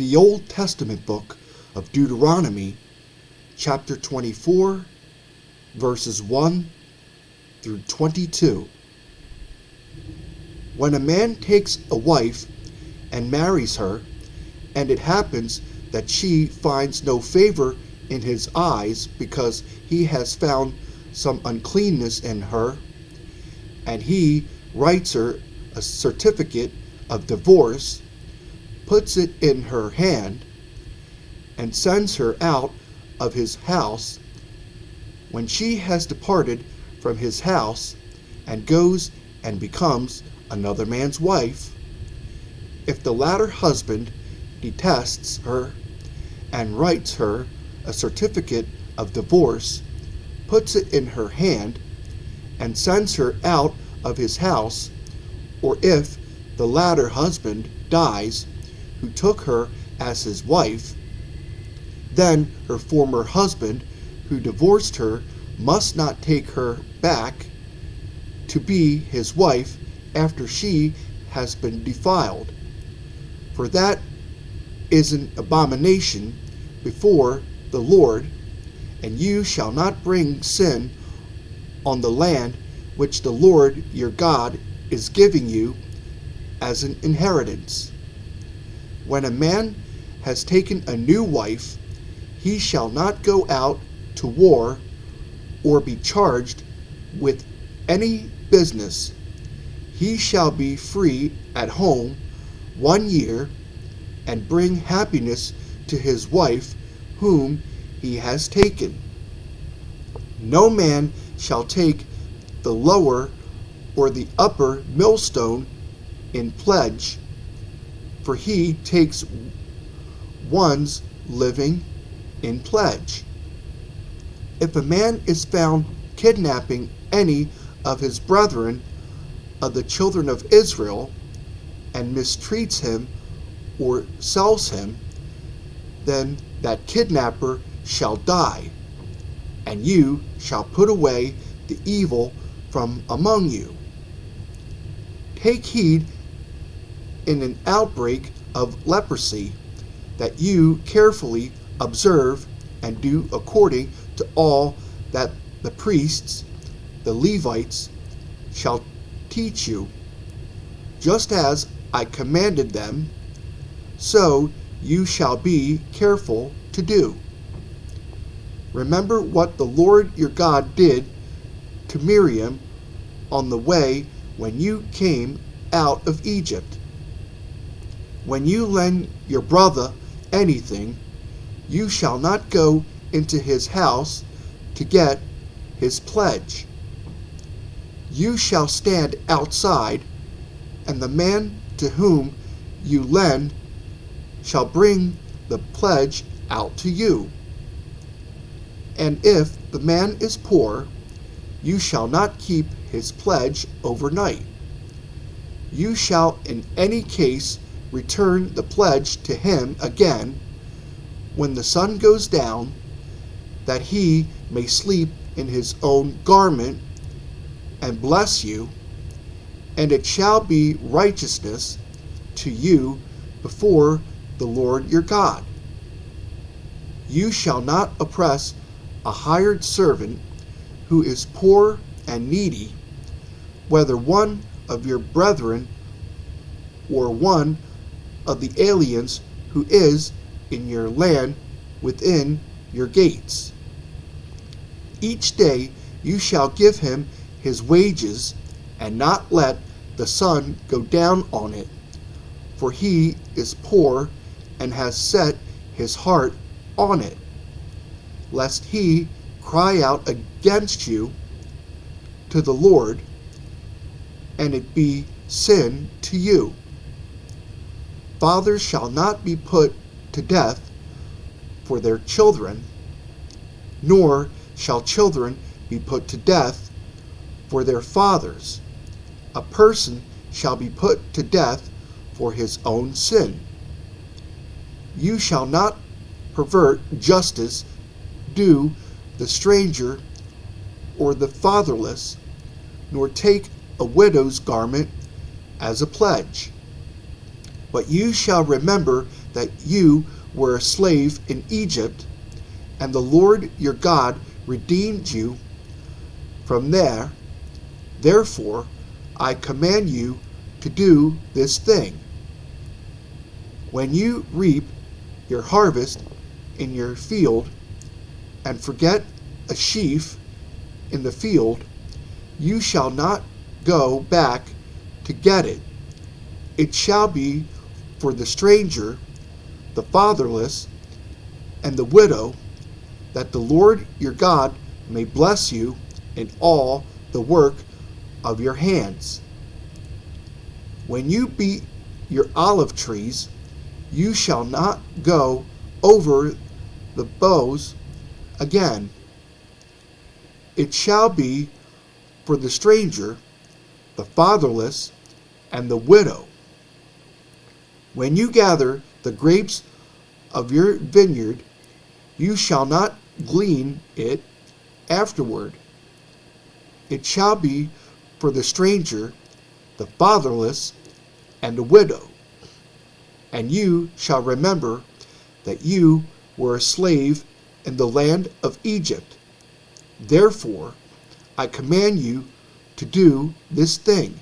the Old Testament book of Deuteronomy, chapter 24, verses 1 through 22. When a man takes a wife and marries her, and it happens that she finds no favor in his eyes because he has found some uncleanness in her, and he writes her a certificate of divorce, puts it in her hand, and sends her out of his house. When she has departed from his house and goes and becomes another man's wife, if the latter husband detests her and writes her a certificate of divorce, puts it in her hand, and sends her out of his house, or if the latter husband dies who took her as his wife, then her former husband who divorced her must not take her back to be his wife after she has been defiled, for that is an abomination before the Lord, and you shall not bring sin on the land which the Lord your God is giving you as an inheritance. When a man has taken a new wife, he shall not go out to war or be charged with any business. He shall be free at home 1 year and bring happiness to his wife whom he has taken. No man shall take the lower or the upper millstone in pledge, for he takes one's living in pledge. If a man is found kidnapping any of his brethren of the children of Israel and mistreats him or sells him, then that kidnapper shall die, and you shall put away the evil from among you. Take heed in an outbreak of leprosy that you carefully observe and do according to all that the priests, the Levites, shall teach you. Just as I commanded them, so you shall be careful to do. Remember what the Lord your God did to Miriam on the way when you came out of Egypt. When you lend your brother anything, you shall not go into his house to get his pledge. You shall stand outside, and the man to whom you lend shall bring the pledge out to you. And if the man is poor, you shall not keep his pledge overnight. You shall in any case return the pledge to him again when the sun goes down, that he may sleep in his own garment and bless you, and it shall be righteousness to you before the Lord your God. You shall not oppress a hired servant who is poor and needy, whether one of your brethren or one of the aliens who is in your land within your gates. Each day you shall give him his wages, and not let the sun go down on it, for he is poor and has set his heart on it, lest he cry out against you to the Lord, and it be sin to you. Fathers shall not be put to death for their children, nor shall children be put to death for their fathers. A person shall be put to death for his own sin. You shall not pervert justice due the stranger or the fatherless, nor take a widow's garment as a pledge. But you shall remember that you were a slave in Egypt, and the Lord your God redeemed you from there. Therefore, I command you to do this thing. When you reap your harvest in your field, and forget a sheaf in the field, you shall not go back to get it. It shall be for the stranger, the fatherless, and the widow, that the Lord your God may bless you in all the work of your hands. When you beat your olive trees, you shall not go over the boughs again. It shall be for the stranger, the fatherless, and the widow. When you gather the grapes of your vineyard, you shall not glean it afterward. It shall be for the stranger, the fatherless, and the widow. And you shall remember that you were a slave in the land of Egypt. Therefore, I command you to do this thing.